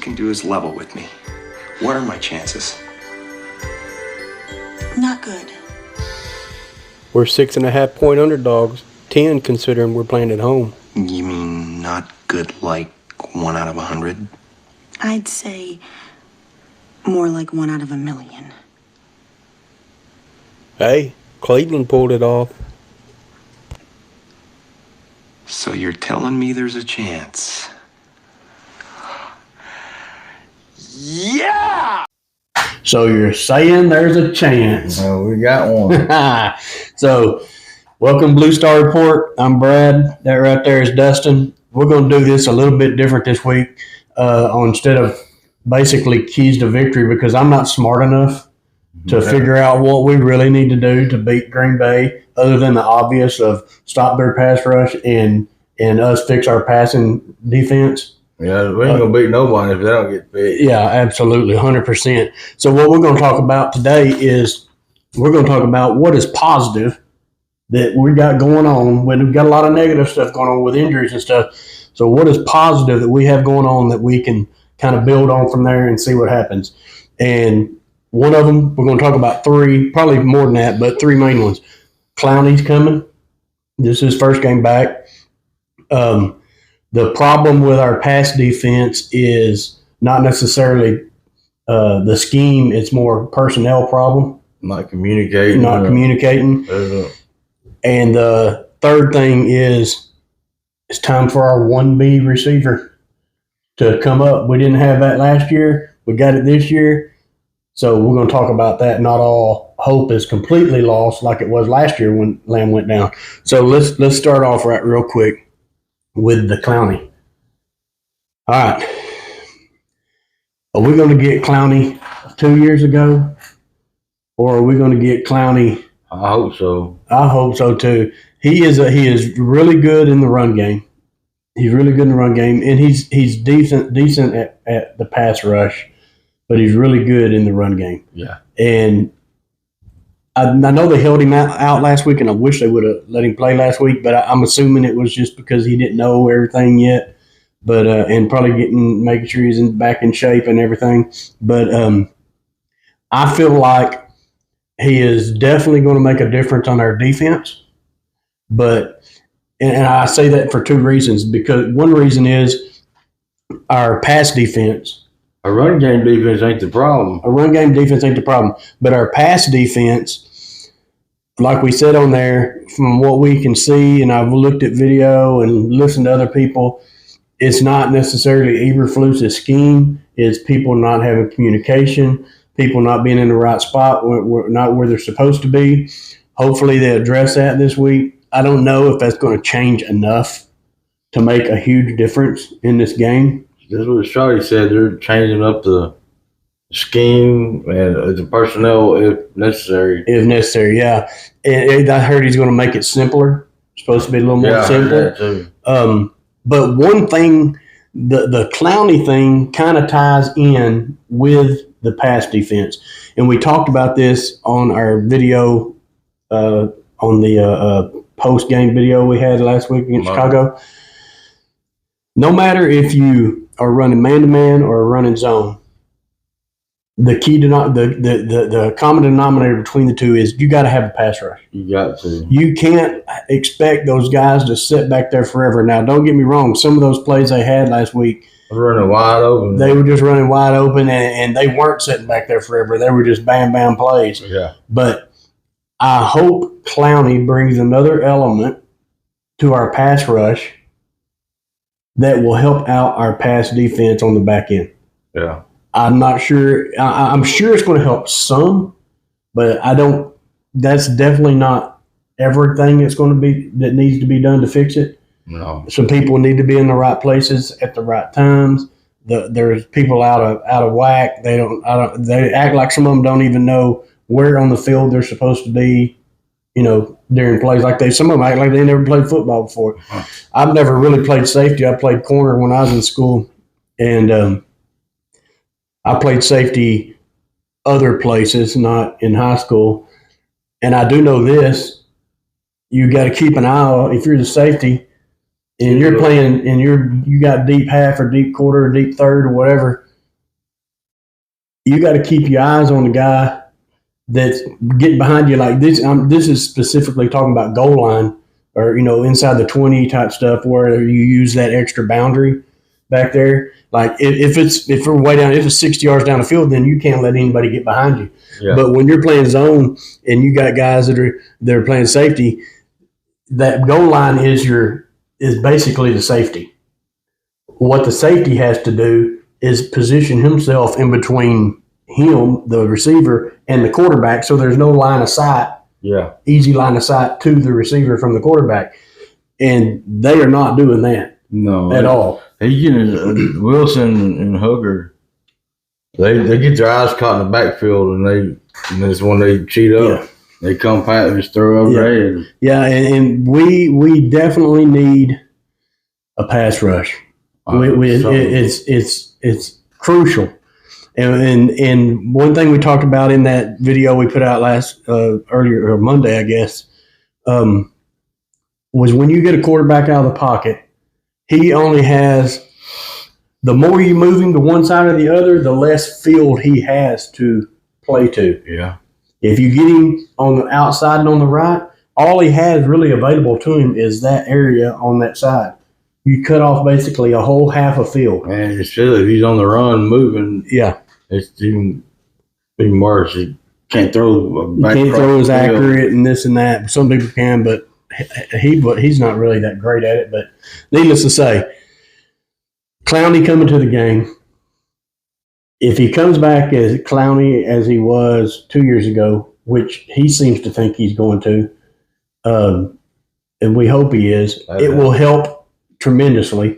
can do is level with me. What are my chances? Not good. We're 6.5-point underdogs. 10 considering we're playing at home. You mean not good like 1 out of 100? I'd say more like 1 out of 1,000,000. Hey, Cleveland pulled it off. So you're telling me there's a chance? Yeah! So you're saying there's a chance. Well, we got one. So, welcome Blue Star Report. I'm Brad. That right there is Dustin. We're going to do this a little bit different this week instead of basically keys to victory because I'm not smart enough to figure out what we really need to do to beat Green Bay other than the obvious of stop their pass rush and us fix our passing defense. Yeah, we ain't going to beat nobody if they don't get fit. Yeah, absolutely, 100%. So what we're going to talk about today is we're going to talk about what is positive that we got going on when we've got a lot of negative stuff going on with injuries and stuff. So what is positive that we have going on that we can kind of build on from there and see what happens? And one of them, we're going to talk about 3, probably more than that, but 3 main ones. Clowney's coming. This is his first game back. The problem with our pass defense is not necessarily the scheme. It's more personnel problem. Not communicating. And the third thing is it's time for our 1B receiver to come up. We didn't have that last year. We got it this year. So we're going to talk about that. Not all hope is completely lost like it was last year when Lamb went down. So let's start off right real quick with the Clowney. All right. Are we going to get Clowney 2 years ago? Or are we going to get Clowney? I hope so. I hope so too. He is really good in the run game. He's really good in the run game, and he's decent at the pass rush, but he's really good in the run game. Yeah. And I know they held him out last week, and I wish they would have let him play last week, but I'm assuming it was just because he didn't know everything yet, but and probably making sure he's back in shape and everything. But I feel like he is definitely going to make a difference on our defense. But and I say that for 2 reasons, because one reason is our pass defense. Our run game defense ain't the problem. Our run game defense ain't the problem. But our pass defense, like we said on there, from what we can see, and I've looked at video and listened to other people, it's not necessarily Eberflus's scheme. It's people not having communication, people not being in the right spot, not where they're supposed to be. Hopefully they address that this week. I don't know if that's going to change enough to make a huge difference in this game. That's what Shawty said. They're changing up the scheme and the personnel if necessary. If necessary, yeah. And I heard he's going to make it simpler. It's supposed to be a little more simple. But one thing, the Clowney thing kind of ties in with the pass defense. And we talked about this on our video, on the post-game video we had last week against Chicago. No matter if you are running man-to-man or running zone, the key to the common denominator between the two is you got to have a pass rush. You got to. You can't expect those guys to sit back there forever. Now, don't get me wrong. Some of those plays they had last week, running wide open. They were just running wide open, and they weren't sitting back there forever. They were just bam plays. Yeah. But I hope Clowney brings another element to our pass rush that will help out our pass defense on the back end. Yeah. I'm not sure. I'm sure it's going to help some, but I don't. That's definitely not everything that needs to be done to fix it. No. Some people need to be in the right places at the right times. There's people out of whack. They act like some of them don't even know where on the field they're supposed to be. During plays like some of them act like they never played football before. Huh. I've never really played safety. I played corner when I was in school, and I played safety other places, not in high school. And I do know this: you got to keep an eye out if you're the safety, and you're playing, and you got deep half or deep quarter or deep third or whatever. you got to keep your eyes on the guy that's getting behind you like this. This is specifically talking about goal line or, inside the 20 type stuff where you use that extra boundary back there. Like if we're way down, if it's 60 yards down the field, then you can't let anybody get behind you. Yeah. But when you're playing zone and you got guys that are playing safety, that goal line is basically the safety. What the safety has to do is position himself in between him, the receiver, and the quarterback, so there's no line of sight. Yeah. Easy line of sight to the receiver from the quarterback, and they are not doing that at all. He getting Wilson and Hooker. They get their eyes caught in the backfield, and that's when they cheat up. Yeah. They come back and just throw over their head. Yeah, and we definitely need a pass rush. It's crucial. And one thing we talked about in that video we put out earlier or Monday, I guess, was when you get a quarterback out of the pocket, he only has, the more you move him to one side or the other, the less field he has to play to. Yeah. If you get him on the outside and on the right, all he has really available to him is that area on that side. You cut off basically a whole half a field. And it's still, if he's on the run moving, yeah, it's even worse. He can't throw. You can't throw as accurate and this and that. Some people can, but he's not really that great at it. But needless to say, Clowney coming to the game. If he comes back as Clowney as he was 2 years ago, which he seems to think he's going to, and we hope he is, it will help tremendously,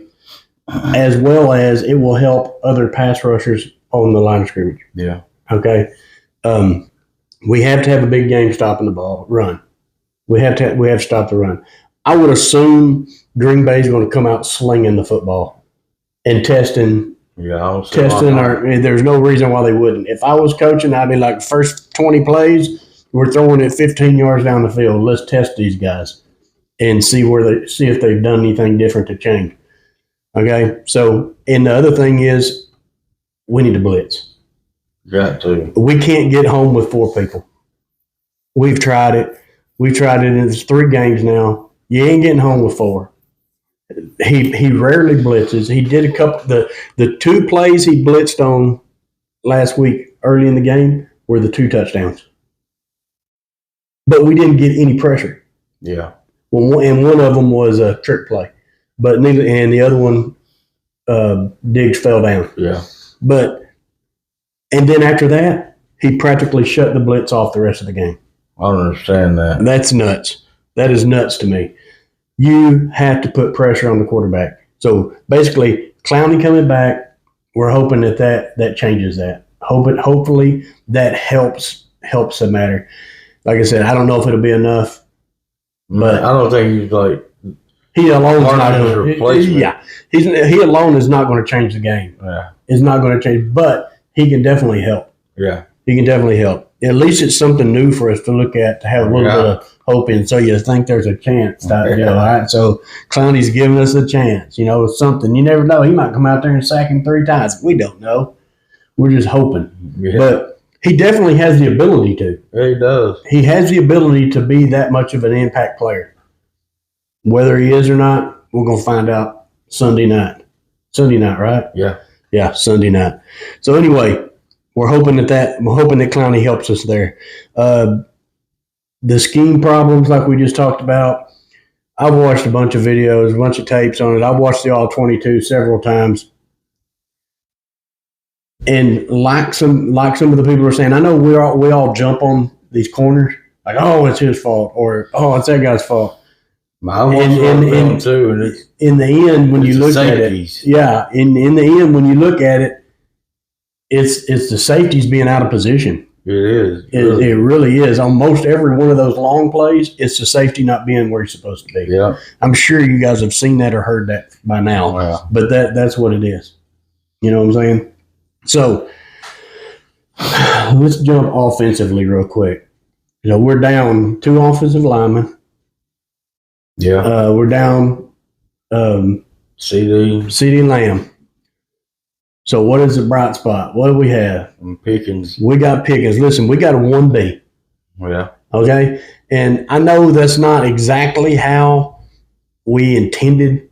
as well as it will help other pass rushers on the line of scrimmage. Yeah. Okay. We have to have a big game stopping the run. We have to stop the run. I would assume Green Bay is going to come out slinging the football and testing. Yeah. There's no reason why they wouldn't. If I was coaching, I'd be like, first 20 plays, we're throwing it 15 yards down the field. Let's test these guys and see if they've done anything different to change. Okay. So, and the other thing is, we need to blitz. Got to. We can't get home with 4 people. We've tried it. In 3 games now. You ain't getting home with 4. He rarely blitzes. He did a couple. The 2 plays he blitzed on last week early in the game were the 2 touchdowns. But we didn't get any pressure. Yeah. Well, and one of them was a trick play, and the other one, Diggs fell down. Yeah. And then after that, he practically shut the blitz off the rest of the game. I don't understand that. That's nuts. That is nuts to me. You have to put pressure on the quarterback. So basically, Clowney coming back, we're hoping that changes that. Hopefully that helps the matter. Like I said, I don't know if it'll be enough. But I don't think he's like he alone is not his replacement. Yeah, he alone is not going to change the game. Yeah, it's not going to change, but he can definitely help. Yeah, he can definitely help. At least it's something new for us to look at, to have a little bit of hope in. So you think there's a chance, all right? So Clowney's giving us a chance. Something you never know. He might come out there and sack him 3 times. We don't know. We're just hoping, but. He definitely has the ability to. Yeah, he does. He has the ability to be that much of an impact player. Whether he is or not, we're going to find out Sunday night. Sunday night, right? Yeah. Yeah, Sunday night. So anyway, we're hoping that Clowney helps us there. The scheme problems, like we just talked about, I've watched a bunch of videos, a bunch of tapes on it. I've watched the All 22 several times. And like some of the people are saying, I know we all jump on these corners like, oh, it's his fault, or oh, it's that guy's fault. I watched them too, and it's in the end when you look at it, in the end when you look at it, it's the safeties being out of position. It is. It really is. On most every one of those long plays, it's the safety not being where he's supposed to be. Yeah. I'm sure you guys have seen that or heard that by now. Yeah. But that's what it is. You know what I'm saying? So let's jump offensively real quick. We're down 2 offensive linemen. Yeah. We're down CD Lamb. So what is the bright spot? What do we have? Pickens. We got Pickens. Listen, we got a 1B. Yeah. Okay? And I know that's not exactly how we intended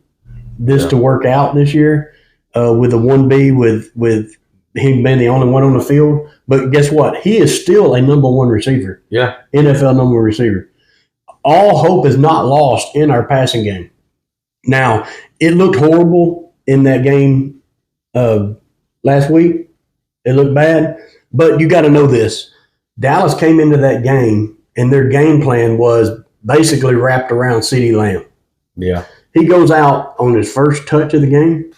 this to work out this year with a 1B with him being the only one on the field. But guess what? He is still a number one receiver. Yeah. NFL number one receiver. All hope is not lost in our passing game. Now, it looked horrible in that game last week. It looked bad. But you got to know this. Dallas came into that game, and their game plan was basically wrapped around CeeDee Lamb. Yeah. He goes out on his first touch of the game.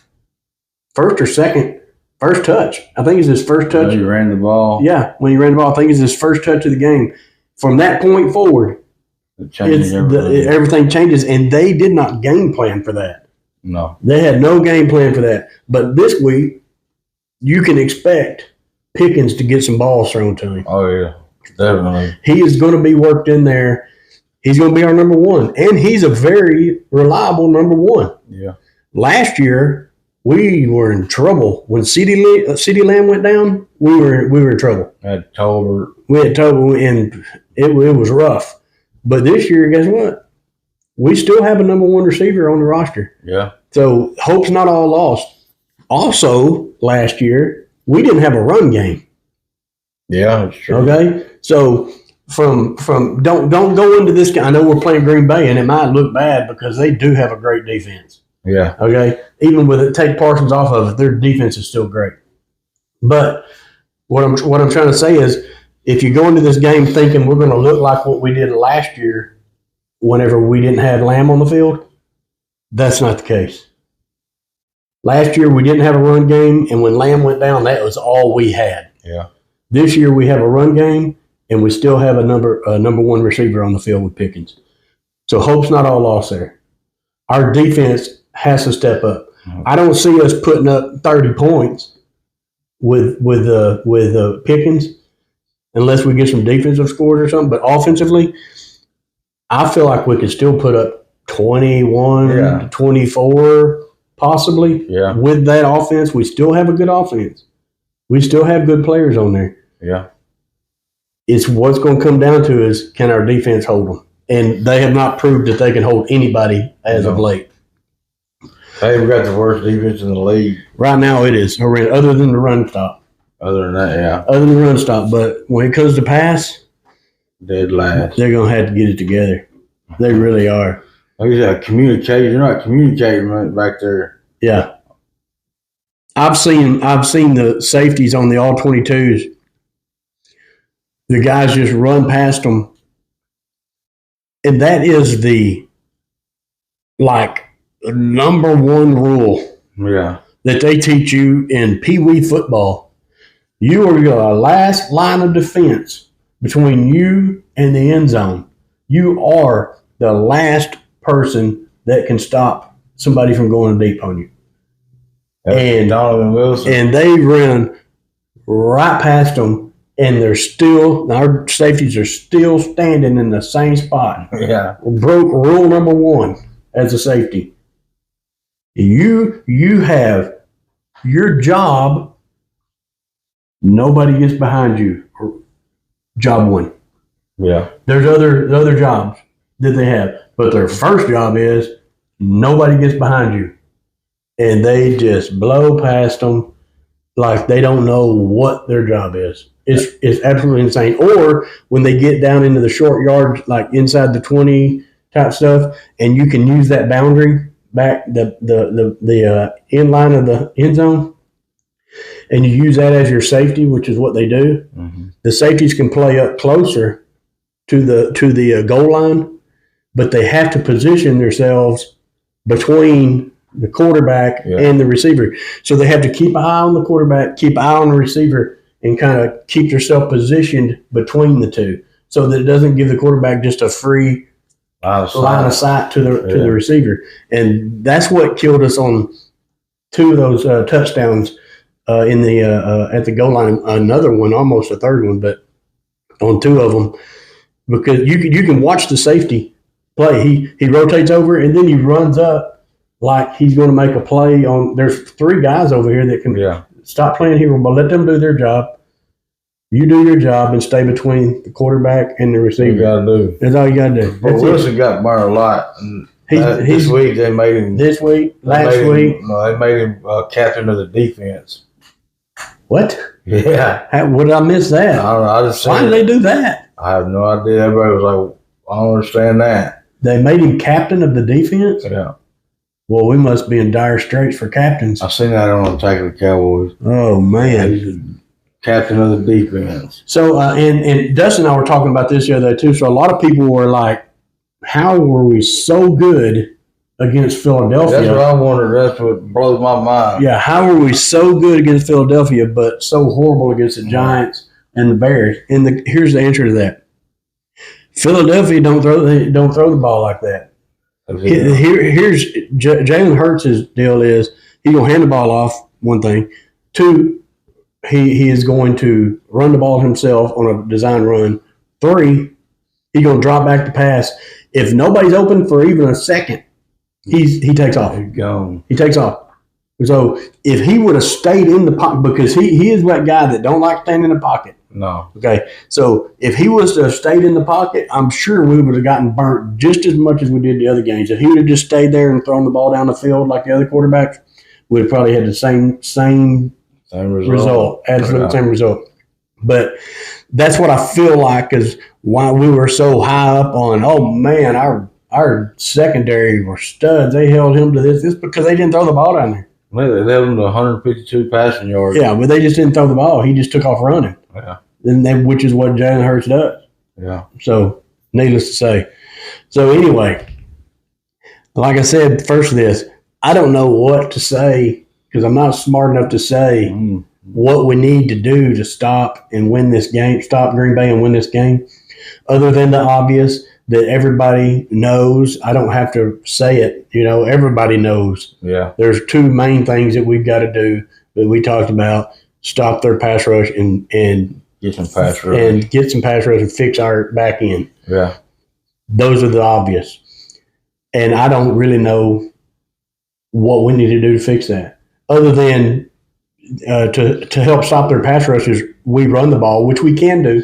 First or second. First touch. I think it's his first touch. He ran the ball. Yeah, when he ran the ball. I think it's his first touch of the game. From that point forward, everything changes, and they did not game plan for that. No. They had no game plan for that. But this week, you can expect Pickens to get some balls thrown to him. Oh, yeah. Definitely. He is going to be worked in there. He's going to be our number one. And he's a very reliable number one. Yeah. Last year, we were in trouble. When CeeDee Lamb went down, we were in trouble. Had Tolbert. We had trouble, and it was rough. But this year, guess what? We still have a number one receiver on the roster. Yeah. So hope's not all lost. Also, last year, we didn't have a run game. Yeah, that's true. Okay? So from don't go into this game. I know we're playing Green Bay, and it might look bad because they do have a great defense. Yeah. Okay? Even with it, take Parsons off of it, their defense is still great. But what I'm trying to say is, if you go into this game thinking we're going to look like what we did last year whenever we didn't have Lamb on the field, that's not the case. Last year we didn't have a run game, and when Lamb went down, that was all we had. Yeah. This year we have a run game, and we still have a number one receiver on the field with Pickens. So hope's not all lost there. Our defense has to step up. I don't see us putting up 30 points with Pickens unless we get some defensive scores or something. But offensively, I feel like we could still put up 21 to 24 possibly. Yeah. With that offense, we still have a good offense. We still have good players on there. Yeah. It's what's going to come down to is, can our defense hold them? And they have not proved that they can hold anybody as of late. Hey, we got the worst defense in the league. Right now it is horrendous, other than the run stop. Other than that, yeah. Other than the run stop. But when it comes to pass, Dead last. they're going to have to get it together. They really are. Like you said, communicating. You're not communicating right back there. Yeah. I've seen the safeties on the all-22s. The guys just run past them. And that is the, number one rule Yeah. that they teach you in Pee Wee football. You are your last line of defense between you and the end zone. You are the last person that can stop somebody from going deep on you. And Donovan Wilson. And they run right past them, and our safeties are still standing in the same spot. Yeah. Broke rule number one as a safety. You have your job. Nobody gets behind you. Job one. Yeah. There's other jobs that they have, but their first job is nobody gets behind you, and they just blow past them like they don't know what their job is. It's absolutely insane. Or when they get down into the short yard, like inside the 20 type stuff, and you can use that boundary back the end line of the end zone, and you use that as your safety, which is what they do. Mm-hmm. The safeties can play up closer to the goal line, but they have to position themselves between the quarterback and the receiver. So they have to keep an eye on the quarterback, keep an eye on the receiver, and kind of keep yourself positioned between the two, so that it doesn't give the quarterback just a free line of sight to the receiver. And that's what killed us on two of those touchdowns in the at the goal line. Another one, almost a third one, but on two of them, because you can watch the safety play. He rotates over, and then he runs up like he's going to make a play on. There's three guys over here that can Stop playing hero ball. Let them do their job. You do your job and stay between the quarterback and the receiver. You got to do. That's all you got to do. But Wilson got burned a lot. And this week they made him. This week, last week. No, they made him captain of the defense. What? Yeah. What did I miss that? I don't know. I just Why did they do that? I have no idea. Everybody was like, I don't understand that. They made him captain of the defense? Yeah. Well, we must be in dire straits for captains. I seen that on Attack of the Cowboys. Oh, man. He's captain of the defense. So, and Dustin and I were talking about this the other day, too. So, a lot of people were like, how were we so good against Philadelphia? That's what I wondered. That's what blows my mind. Yeah, how were we so good against Philadelphia, but so horrible against the Giants and the Bears? And here's the answer to that. Philadelphia don't throw the ball like that. Here's Jalen Hurts' deal is he's going to hand the ball off, one thing. Two, he is going to run the ball himself on a design run. Three, he's going to drop back the pass. If nobody's open for even a second, he takes off. He's gone. He takes off. So if he would have stayed in the pocket, because he is that guy that don't like staying in the pocket. No. Okay. So if he was to have stayed in the pocket, I'm sure we would have gotten burnt just as much as we did the other games. If he would have just stayed there and thrown the ball down the field like the other quarterbacks, we'd have probably had the same result. Absolute same result. But that's what I feel like is why we were so high up on, oh, man, our secondary were studs. They held him to this. It's because they didn't throw the ball down there. Well, they led him to 152 passing yards. Yeah, but they just didn't throw the ball. He just took off running. Yeah. Which is what Jalen Hurts does. Yeah. So, needless to say. So, anyway, like I said, first of this, I don't know what to say because I'm not smart enough to say what we need to do to stop and win this game, stop Green Bay and win this game, other than the obvious that everybody knows. I don't have to say it. Everybody knows. Yeah. There's two main things that we've got to do that we talked about: stop their pass rush and get some pass rush and fix our back end. Yeah. Those are the obvious. And I don't really know what we need to do to fix that, other than to help stop their pass rushes. We run the ball, which we can do,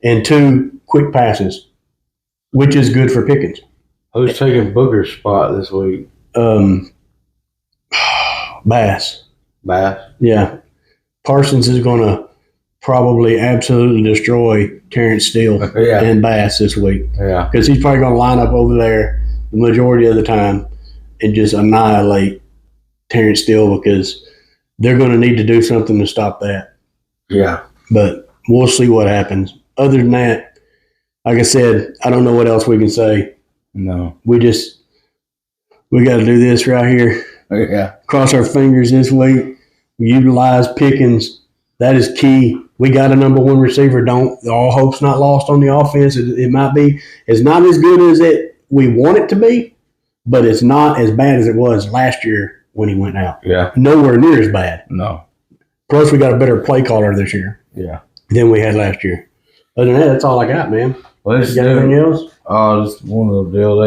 and two, quick passes, which is good for Pickens. Who's taking Booker's spot this week? Bass. Bass? Yeah. Parsons is going to probably absolutely destroy Terrence Steele and Bass this week. Yeah. Because he's probably going to line up over there the majority of the time and just annihilate Terrence Steele because they're going to need to do something to stop that. Yeah. But we'll see what happens. Other than that, like I said, I don't know what else we can say. No. We got to do this right here. Yeah. Cross our fingers this week. Utilize Pickens. That is key. We got a number one receiver. All hope's not lost on the offense. It might be. It's not as good as we want it to be, but it's not as bad as it was last year when he went out. Yeah. Nowhere near as bad. No. Plus, we got a better play caller this year. Yeah. Than we had last year. Other than that, that's all I got, man. Well, you got anything else? Just one of the deal.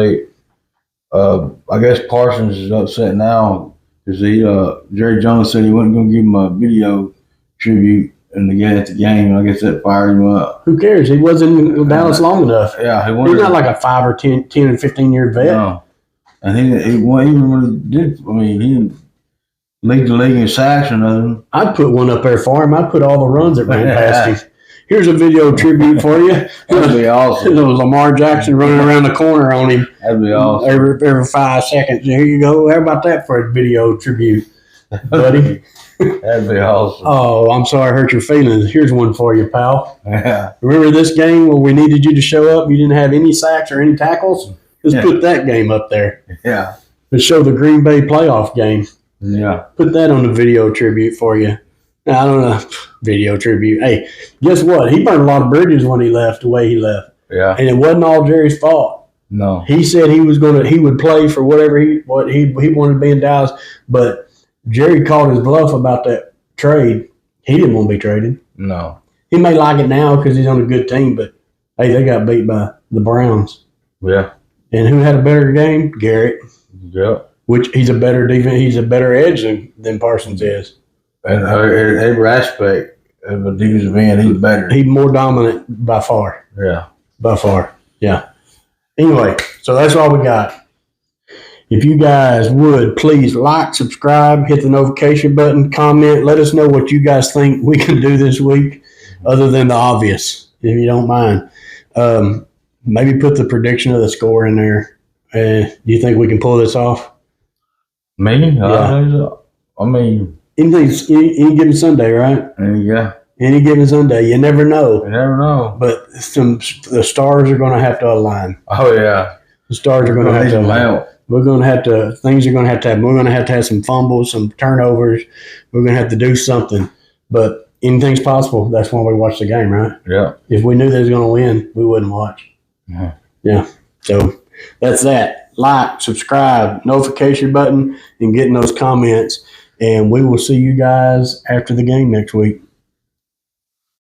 I guess Parsons is upset now because Jerry Jones said he wasn't going to give him a video tribute at the game. And I guess that fired him up. Who cares? He wasn't in Dallas long enough. Yeah, he's not like a 5 or 10 and 15-year vet. No. And even when he did, he didn't lead the league in sacks or nothing. I'd put one up there for him. I'd put all the runs that ran past him. Here's a video tribute for you. That'd be awesome. Lamar Jackson running around the corner on him. That'd be awesome. Every 5 seconds. Here you go. How about that for a video tribute, buddy? That'd be awesome. Oh, I'm sorry I hurt your feelings. Here's one for you, pal. Yeah. Remember this game where we needed you to show up? You didn't have any sacks or any tackles? Just put that game up there. Yeah. And show the Green Bay playoff game. Yeah. Put that on the video tribute for you. Now, I don't know. Video tribute. Hey, guess what? He burned a lot of bridges when he left the way he left. Yeah. And it wasn't all Jerry's fault. No. He said he would play for whatever he wanted to be in Dallas, but Jerry called his bluff about that trade. He didn't want to be traded. No. He may like it now because he's on a good team, but hey, they got beat by the Browns. Yeah. And who had a better game? Garrett. Yeah. Which he's a better defense. He's a better edge than Parsons is. And in every aspect of a defensive end, he's better. He's more dominant by far. Yeah. By far. Yeah. Anyway, so that's all we got. If you guys would, please like, subscribe, hit the notification button, comment. Let us know what you guys think we can do this week other than the obvious, if you don't mind. Maybe put the prediction of the score in there. Do you think we can pull this off? Me? Yeah. I mean, Any given Sunday, right? yeah. Any given Sunday. You never know. You never know. But the stars are going to have to align. Oh, yeah. The stars are going to have to align. Help. We're going to have to, things are going to happen. We're going to have some fumbles, some turnovers. We're going to have to do something. But anything's possible. That's why we watch the game, right? Yeah. If we knew they was going to win, we wouldn't watch. Yeah. So that's that. Like, subscribe, notification button, and getting those comments. And we will see you guys after the game next week.